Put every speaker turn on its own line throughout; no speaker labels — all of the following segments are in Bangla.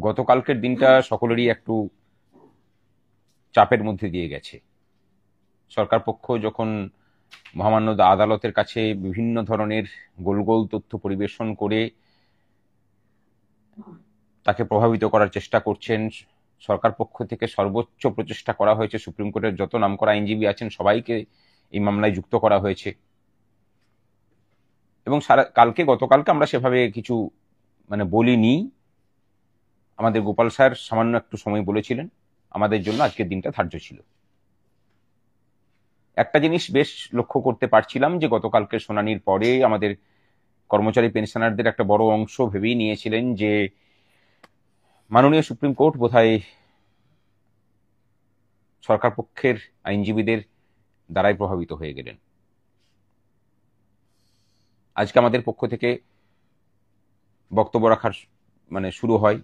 গতকালকের দিনটা সকলেরই একটু চাপের মধ্যে দিয়ে গেছে। সরকার পক্ষ যখন মহামান্য আদালতের কাছে বিভিন্ন ধরনের গোল গোল তথ্য পরিবেশন করে তাকে প্রভাবিত করার চেষ্টা করছেন, সরকার পক্ষ থেকে সর্বোচ্চ প্রচেষ্টা করা হয়েছে, সুপ্রিম কোর্টের যত নামকরা আইনজীবী আছেন সবাইকে এই মামলায় যুক্ত করা হয়েছে। এবং গতকালকে আমরা সেভাবে কিছু বলিনি। আমাদের গোপাল স্যার সামান্য একটু সময় বলেছিলেন, আমাদের জন্য আজকের দিনটা ধার্য ছিল। একটা জিনিস বেশ লক্ষ্য করতে পারছিলাম যে গতকালকে শুনানির পরে আমাদের কর্মচারী পেনশনারদের একটা বড় অংশ ভেবেই নিয়েছিলেন যে মাননীয় সুপ্রিম কোর্ট বোধহয় সরকার পক্ষের আইনজীবীদের দ্বারাই প্রভাবিত হয়ে গেলেন। আজকে আমাদের পক্ষ থেকে বক্তব্য রাখার শুরু হয়।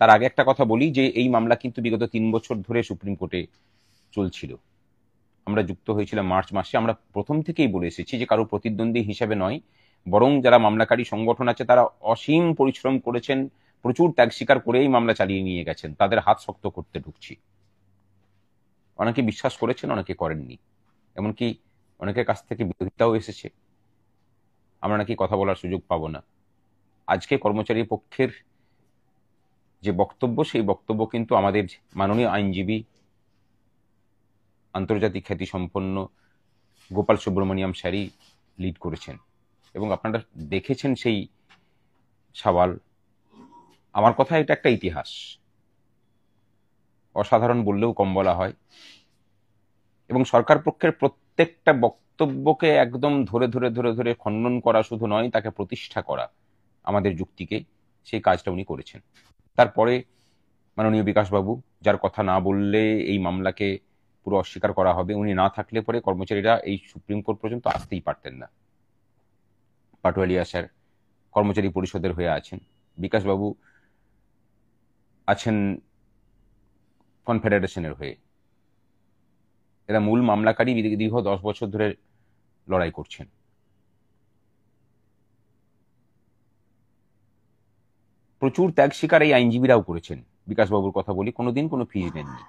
তার আগে একটা কথা বলি যে এই মামলা কিন্তু বিগত 3 বছর ধরে সুপ্রিম কোর্টে চলছিল। আমরা যুক্ত হয়েছিলাম মার্চ মাসে। আমরা প্রথম থেকেই বলে এসেছি যে কারো প্রতিদ্বন্দ্বী হিসেবে নয়, বরং যারা মামলাকারী সংগঠন আছে তারা অসীম পরিশ্রম করেছেন, প্রচুর ত্যাগ স্বীকার করেই মামলা চালিয়ে নিয়ে গেছেন। তাদের হাত শক্ত করতে ঢুকছি। অনেকে বিশ্বাস করেছেন, অনেকে করেননি, এমনকি অনেকের কাছ থেকে বিরোধিতাও এসেছে। আমরা নাকি কথা বলার সুযোগ পাবো না। আজকে কর্মচারী পক্ষের যে বক্তব্য, সেই বক্তব্য কিন্তু আমাদের মাননীয় আইনজীবী, আন্তর্জাতিক খ্যাতি সম্পন্ন গোপাল সুব্রমণিয়াম স্যারই লিড করেছেন এবং আপনারা দেখেছেন সেই সওয়াল। আমার কথা, এটা একটা ইতিহাস, অসাধারণ বললেও কম বলা হয়। এবং সরকার পক্ষের প্রত্যেকটা বক্তব্যকে একদম ধরে ধরে ধরে ধরে খণ্ডন করা শুধু নয়, তাকে প্রতিষ্ঠা করা আমাদের যুক্তিকে, সেই কাজটা উনি করেছেন। তারপরে মাননীয় বিকাশবাবু, যার কথা না বললে এই মামলাকে পুরো অস্বীকার করা হবে, উনি না থাকলে পরে কর্মচারীরা এই সুপ্রিম কোর্ট পর্যন্ত আসতেই পারতেন না। পাটোয়ারিয়া স্যার কর্মচারী পরিষদের হয়ে আছেন, বিকাশবাবু আছেন কনফেডারেশনের হয়ে। এরা মূল মামলাকারী, দীর্ঘ 10 বছর ধরে লড়াই করছেন। প্রচুর ত্যাগ স্বীকার এই আইনজীবীরাও করেছেন। বিকাশবাবুর কথা বলি, কোনোদিন কোনো ফিজ নেননি।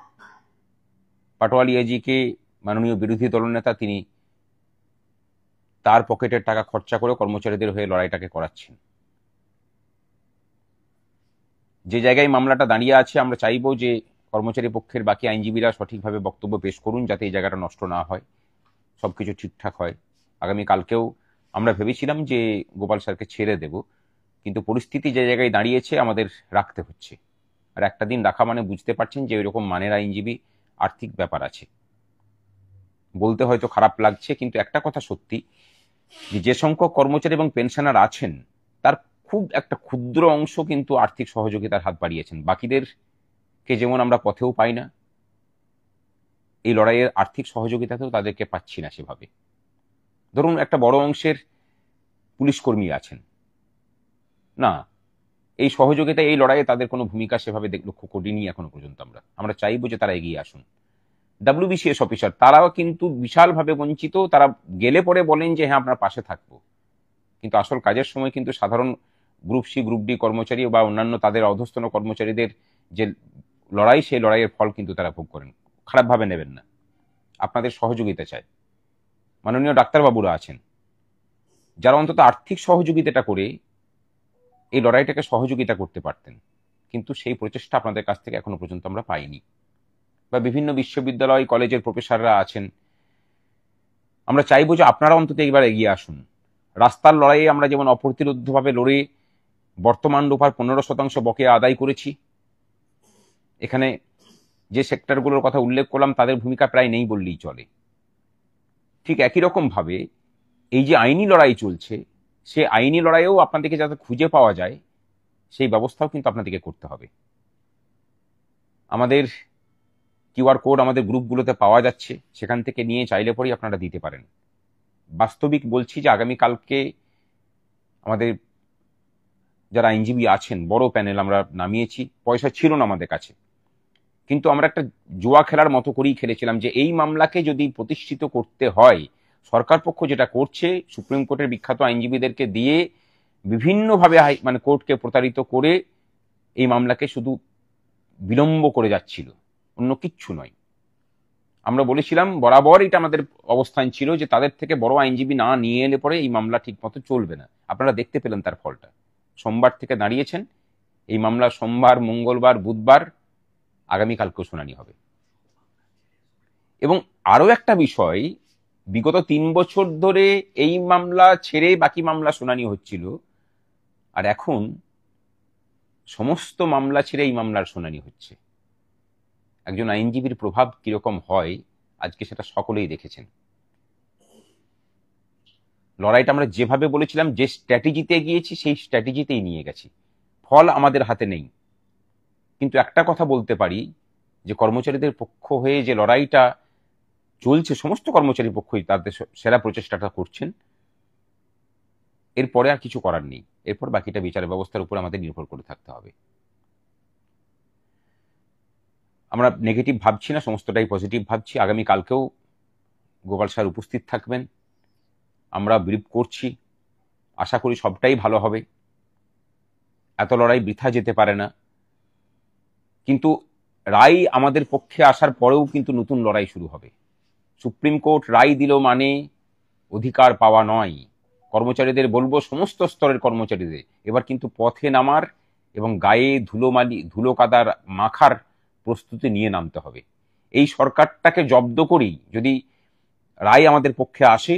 পাটোয়ারিয়াজিকে মাননীয় বিরোধী দলনেতা, তিনি তার পকেটের টাকা খরচা করে কর্মচারীদের হয়ে লড়াইটাকে করাচ্ছেন। যে জায়গায় মামলাটা দাঁড়িয়ে আছে, আমরা চাইবো যে কর্মচারী পক্ষের বাকি আইনজীবীরা সঠিকভাবে বক্তব্য পেশ করুন, যাতে এই জায়গাটা নষ্ট না হয়, সবকিছু ঠিকঠাক হয়। আগামীকালকেও আমরা ভেবেছিলাম যে গোপাল স্যারকে ছেড়ে দেব, কিন্তু পরিস্থিতি যে জায়গায় দাঁড়িয়েছে আমাদের রাখতে হচ্ছে। আর একটা দিন রাখা মানে বুঝতে পারছেন যে ওইরকম মানের আইনজীবী, আর্থিক ব্যাপার আছে। বলতে হয়তো খারাপ লাগছে, কিন্তু একটা কথা সত্যি, যে সংখ্যক কর্মচারী এবং পেনশনার আছেন তার খুব একটা ক্ষুদ্র অংশ কিন্তু আর্থিক সহযোগিতার হাত বাড়িয়েছেন। বাকিদেরকে যেমন আমরা পথেও পাই না, এই লড়াইয়ের আর্থিক সহযোগিতাতেও তাদেরকে পাচ্ছি না সেভাবে। ধরুন একটা বড় অংশের পুলিশ কর্মী আছেন না, এই সহযোগিতা, এই লড়াইয়ে তাদের কোনো ভূমিকা সেভাবে লক্ষ্য করিনি এখনো পর্যন্ত। আমরা চাইবো যে তারা এগিয়ে আসুন। WBCS অফিসার, তারাও কিন্তু বিশালভাবে বঞ্চিত। তারা গেলে পরে বলেন যে হ্যাঁ আপনার পাশে থাকবো, কিন্তু আসল কাজের সময় কিন্তু সাধারণ গ্রুপ সি গ্রুপ ডি কর্মচারী বা অন্যান্য তাদের অধস্তন কর্মচারীদের যে লড়াই, সেই লড়াইয়ের ফল কিন্তু তারা ভোগ করেন। খারাপভাবে নেবেন না, আপনাদের সহযোগিতা চাই। মাননীয় ডাক্তারবাবুরা আছেন, যারা অন্তত আর্থিক সহযোগিতাটা করে এই লড়াইটাকে সহযোগিতা করতে পারতেন, কিন্তু সেই প্রচেষ্টা আপনাদের কাছ থেকে এখনো পর্যন্ত আমরা পাইনি। বা বিভিন্ন বিশ্ববিদ্যালয় কলেজের প্রফেসররা আছেন, আমরা চাইবো যে আপনারা অন্তত একবার এগিয়ে আসুন। রাস্তার লড়াইয়ে আমরা যেমন অপ্রতিরোধ্যভাবে লড়ে বর্তমান রূপার 15% বকেয়া আদায় করেছি, এখানে যে সেক্টরগুলোর কথা উল্লেখ করলাম তাদের ভূমিকা প্রায় নেই বললেই চলে। ঠিক একই রকম ভাবে এই যে আইনি লড়াই চলছে, সে আইনি লড়াইয়েও আপনাদেরকে যাতে খুঁজে পাওয়া যায়, সেই ব্যবস্থাও কিন্তু আপনাদেরকে করতে হবে। আমাদের QR কোড আমাদের গ্রুপগুলোতে পাওয়া যাচ্ছে, সেখান থেকে নিয়ে চাইলে পরেই আপনারা দিতে পারেন। বাস্তবিক বলছি যে আগামীকালকে আমাদের যারা আইনজীবী আছেন, বড় প্যানেল আমরা নামিয়েছি। পয়সা ছিল না আমাদের কাছে, কিন্তু আমরা একটা জুয়া খেলার মতো করেই খেলেছিলাম যে এই মামলাকে যদি প্রতিষ্ঠিত করতে হয়, সরকার পক্ষ যেটা করছে, সুপ্রিম কোর্টের বিখ্যাত আইনজীবীদেরকে দিয়ে বিভিন্নভাবে কোর্টকে প্রতারিত করে এই মামলাকে শুধু বিলম্ব করে যাচ্ছিল, অন্য কিচ্ছু নয়। আমরা বলেছিলাম বরাবর, এটা আমাদের অবস্থান ছিল যে তাদের থেকে বড় আইনজীবী না নিয়ে এলে পরে এই মামলা ঠিক মতো চলবে না। আপনারা দেখতে পেলেন তার ফলটা। সোমবার থেকে দাঁড়িয়েছেন, এই মামলা সোমবার, মঙ্গলবার, বুধবার, আগামীকালকেও শুনানি হবে। এবং আরো একটা বিষয়, বিগত 3 বছর ধরে এই মামলা ছেড়ে বাকি মামলা শুনানি হচ্ছিল, আর এখন সমস্ত মামলা ছেড়ে এই মামলার শুনানি হচ্ছে। একজন আইনজীবীর প্রভাব কিরকম হয় আজকে সেটা সকলেই দেখেছেন। লড়াইটা আমরা যেভাবে বলেছিলাম, যে স্ট্র্যাটেজিতে গিয়েছি সেই স্ট্র্যাটেজিতেই নিয়ে গেছি। ফল আমাদের হাতে নেই, কিন্তু একটা কথা বলতে পারি যে কর্মচারীদের পক্ষ হয়ে যে লড়াইটা চলছে, সমস্ত কর্মচারীর পক্ষই তাদের সেরা প্রচেষ্টাটা করছেন। এরপরে আর কিছু করার নেই, এরপর বাকিটা বিচার ব্যবস্থার উপর আমাদের নির্ভর করে থাকতে হবে। আমরা নেগেটিভ ভাবছি না, সমস্তটাই পজিটিভ ভাবছি। আগামীকালকেও গোপাল স্যার উপস্থিত থাকবেন, আমরা ব্রিফ করছি, আশা করি সবটাই ভালো হবে। এত লড়াই বৃথা যেতে পারে না, কিন্তু রায় আমাদের পক্ষে আসার পরেও কিন্তু নতুন লড়াই শুরু হবে। সুপ্রিম কোর্ট রায় দিল মানে অধিকার পাওয়া নয়। কর্মচারীদের বলবো, সমস্ত স্তরের কর্মচারীদের এবার কিন্তু পথে নামার এবং গায়ে ধুলো কাদার মাখার প্রস্তুতি নিয়ে নামতে হবে। এই সরকারটাকে জব্দ করেই যদি রায় আমাদের পক্ষে আসে,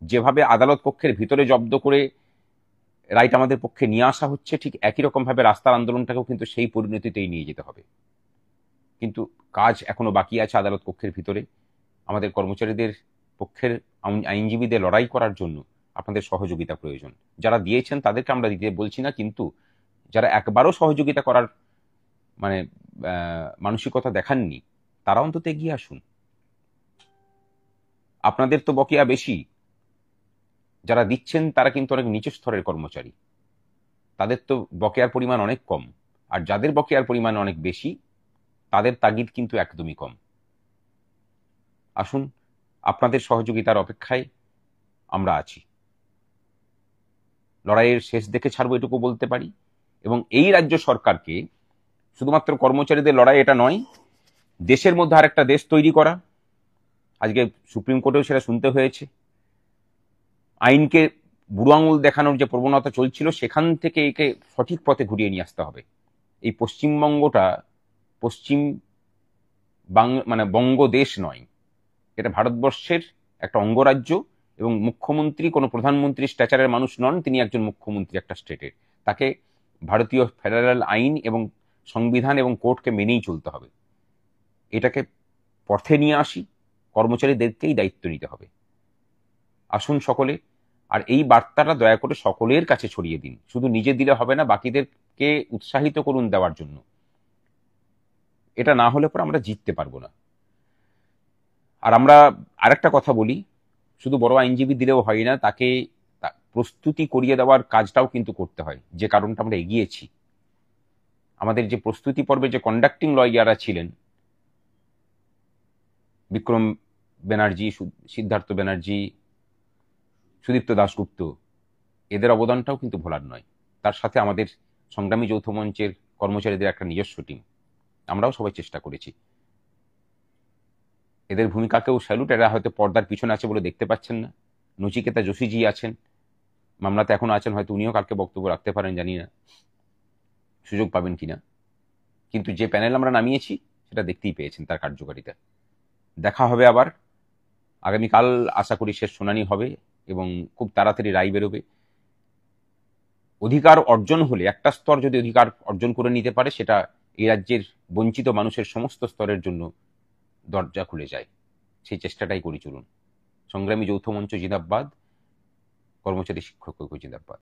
যেভাবে আদালত কক্ষের ভিতরে জব্দ করে রাইট আমাদের পক্ষে নিয়ে আসা হচ্ছে, ঠিক একই রকম ভাবে রাস্তার আন্দোলনটাকেও কিন্তু সেই পরিণতিতেই নিয়ে যেতে হবে। কিন্তু কাজ এখনো বাকি আছে আদালত কক্ষের ভিতরে। আমাদের কর্মচারীদের পক্ষের আইনজীবীদের লড়াই করার জন্য আপনাদের সহযোগিতা প্রয়োজন। যারা দিয়েছেন তাদেরকে আমরা দিতে বলছি না, কিন্তু যারা একবারও সহযোগিতা করার মানে মানসিকতা দেখাননি, তারা অন্তত এগিয়ে আসুন। আপনাদের তো বকেয়া বেশি, যারা দিচ্ছেন তারা কিন্তু অনেক নিচু স্তরের কর্মচারী, তাদের তো বকেয়ার পরিমাণ অনেক কম। আর যাদের বকেয়ার পরিমাণ অনেক বেশি, তাদের তাগিদ কিন্তু একদমই কম। আসুন, আপনাদের সহযোগিতার অপেক্ষায় আমরা আছি। লড়াইয়ের শেষ দেখে ছাড়বো, এটুকু বলতে পারি। এবং এই রাজ্য সরকারকে শুধুমাত্র কর্মচারীদের লড়াই এটা নয়, দেশের মধ্যে আরেকটা দেশ তৈরি করা। আজকে সুপ্রিম কোর্টেও সেটা শুনতে হয়েছে। আইনকে বুড়ো আঙুল দেখানোর যে প্রবণতা চলছিল, সেখান থেকে একে সঠিক পথে ঘুরিয়ে নিয়ে আসতে হবে। এই পশ্চিমবঙ্গটা পশ্চিম মানে বঙ্গদেশ নয়, এটা ভারতবর্ষের একটা অঙ্গরাজ্য। এবং মুখ্যমন্ত্রী কোনো প্রধানমন্ত্রী স্ট্যাচারের মানুষ নন, তিনি একজন মুখ্যমন্ত্রী একটা স্টেটের। তাকে ভারতীয় ফেডারেল আইন এবং সংবিধান এবং কোর্টকে মেনেই চলতে হবে। এটাকে পথে নিয়ে আসি, কর্মচারীদেরকেই দায়িত্ব নিতে হবে। আসুন সকলে, আর এই বার্তাটা দয়া করে সকলের কাছে ছড়িয়ে দিন। শুধু নিজে দিলে হবে না, বাকিদেরকে উৎসাহিত করুন দেওয়ার জন্য। এটা না হলে পরে আমরা জিততে পারবো না। আর আমরা আরেকটা কথা বলি, শুধু বড় আইনজীবী দিলেও হয় না, তাকে প্রস্তুতি করিয়ে দেওয়ার কাজটাও কিন্তু করতে হয়। যে কারণটা আমরা এগিয়েছি, আমাদের যে প্রস্তুতি পর্বে যে কন্ডাক্টিং লয়াররা ছিলেন, বিক্রম ব্যানার্জি, সিদ্ধার্থ ব্যানার্জি, সুদীপ্ত দাশগুপ্ত, এদের অবদানটাও কিন্তু ভোলার নয়। তার সাথে আমাদের সংগ্রামী যৌথ মঞ্চের কর্মচারীদের একটা নিজস্ব টিম, আমরাও সবাই চেষ্টা করেছি। এদের ভূমিকাকেও স্যালুট। এরা হয়তো পর্দার পিছনে আছে বলে দেখতে পাচ্ছেন না। নচিকেতা যোশীজি আছেন, মামলাতে এখনো আছেন, হয়তো উনিও কালকে বক্তব্য রাখতে পারেন, জানি না সুযোগ পাবেন কিনা। কিন্তু যে প্যানেল আমরা নামিয়েছি সেটা দেখতেই পেয়েছেন তার কার্যকারিতা। দেখা হবে আবার আগামীকাল, আশা করি শেষ শুনানি হবে এবং খুব তাড়াতাড়ি রায় বেরোবে। অধিকার অর্জন হলে, একটা স্তর যদি অধিকার অর্জন করে নিতে পারে, সেটা এই রাজ্যের বঞ্চিত মানুষের সমস্ত স্তরের জন্য দরজা খুলে যায়। সেই চেষ্টাটাই করি, চলুন। সংগ্রামী যৌথ মঞ্চ জিন্দাবাদ, কর্মচারী শিক্ষক ঐক্য জিন্দাবাদ।